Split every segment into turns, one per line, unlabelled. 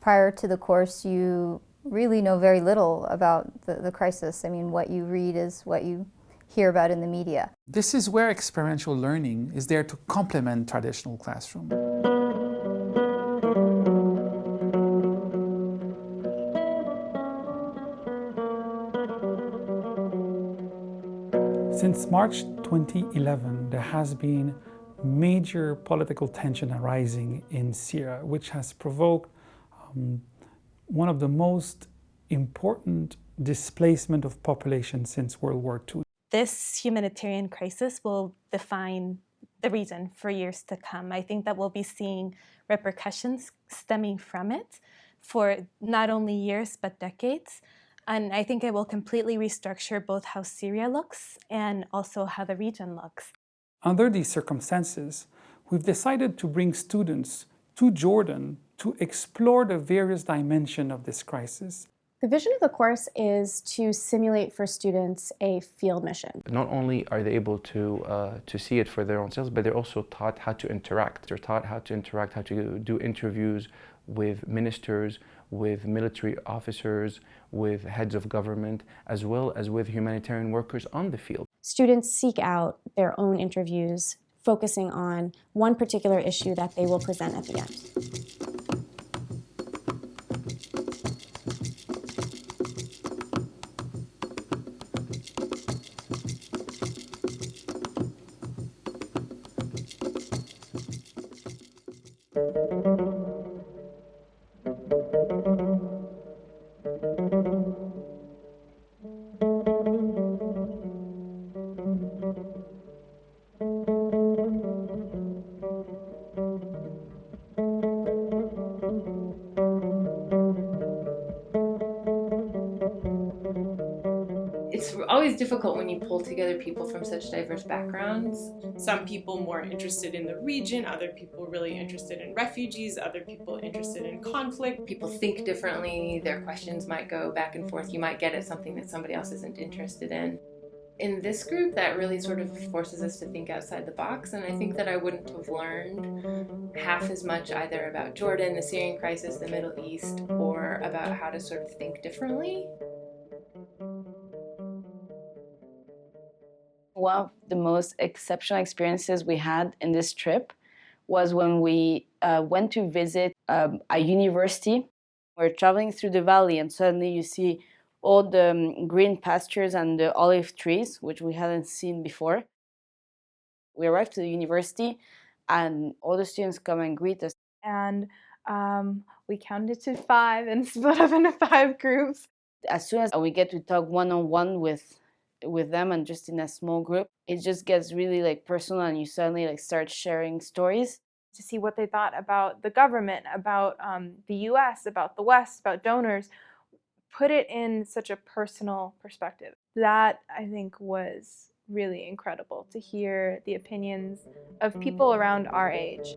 prior to the course, you really know very little about the crisis. I mean, what you read is what you hear about in the media.
This is where experiential learning is there to complement traditional classroom. Since March 2011, there has been major political tension arising in Syria, which has provoked one of the most important displacement of population since World War II.
This humanitarian crisis will define the region for years to come. I think that we'll be seeing repercussions stemming from it for not only years but decades. And I think it will completely restructure both how Syria looks and also how the region looks.
Under these circumstances, we've decided to bring students to Jordan to explore the various dimensions of this crisis.
The vision of the course is to simulate for students a field mission.
Not only are they able to see it for their own selves, but they're also taught how to interact. They're taught how to interact, how to do interviews with ministers, with military officers, with heads of government, as well as with humanitarian workers on the field.
Students seek out their own interviews, focusing on one particular issue that they will present at the end.
It's always difficult when you pull together people from such diverse backgrounds.
Some people more interested in the region, other people really interested in refugees, other people interested in conflict.
People think differently, their questions might go back and forth. You might get at something that somebody else isn't interested in. In this group, that really sort of forces us to think outside the box, and I think that I wouldn't have learned half as much either about Jordan, the Syrian crisis, the Middle East, or about how to sort of think differently.
One of the most exceptional experiences we had in this trip was when we went to visit a university. We're traveling through the valley and suddenly you see all the green pastures and the olive trees, which we hadn't seen before. We arrived to the university and all the students come and greet us.
And we counted to 5 and split up into 5 groups.
As soon as we get to talk one-on-one with them and just in a small group, it just gets really like personal and you suddenly like start sharing stories.
To see what they thought about the government, about the US, about the West, about donors, put it in such a personal perspective. That, I think, was really incredible to hear the opinions of people around our age.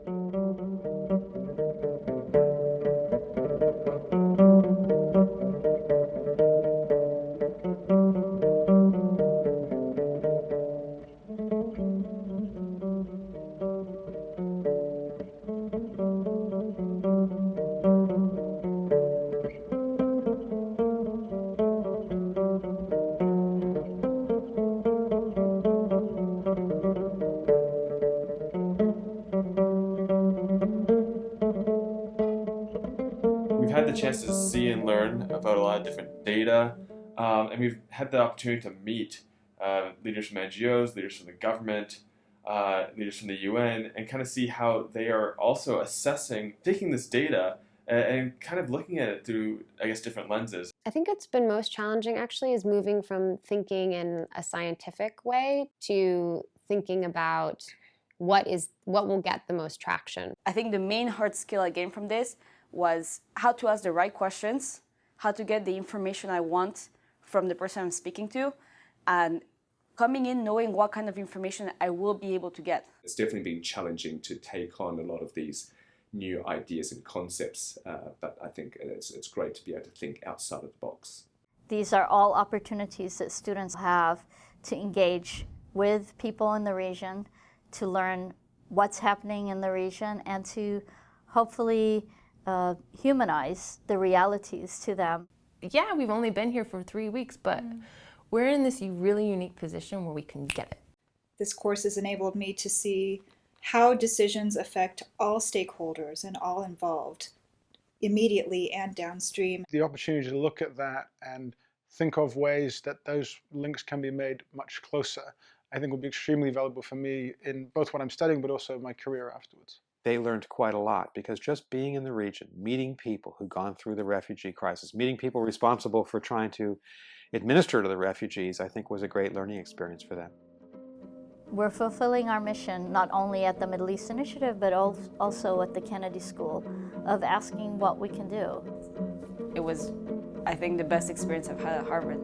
Had the chance to see and learn about a lot of different data, and we've had the opportunity to meet leaders from NGOs, leaders from the government, leaders from the UN, and kind of see how they are also assessing, taking this data and kind of looking at it through, I guess, different lenses.
I think what's been most challenging actually is moving from thinking in a scientific way to thinking about what will get the most traction.
I think the main hard skill I gained from this was how to ask the right questions, how to get the information I want from the person I'm speaking to, and coming in knowing what kind of information I will be able to get.
It's definitely been challenging to take on a lot of these new ideas and concepts, but I think it's great to be able to think outside of the box.
These are all opportunities that students have to engage with people in the region, to learn what's happening in the region, and to hopefully
humanize the realities to them.
Yeah, we've only been here for 3 weeks, but we're in this really unique position where we can get it.
This course has enabled me to see how decisions affect all stakeholders and all involved, immediately and downstream.
The opportunity to look at that and think of ways that those links can be made much closer, I think will be extremely valuable for me in both what I'm studying but also my career afterwards.
They learned quite a lot because just being in the region, meeting people who've gone through the refugee crisis, meeting people responsible for trying to administer to the refugees, I think was a great learning experience for them.
We're fulfilling our mission not only at the Middle East Initiative but also at the Kennedy School of asking what we can do.
It was, I think, the best experience I've had at Harvard.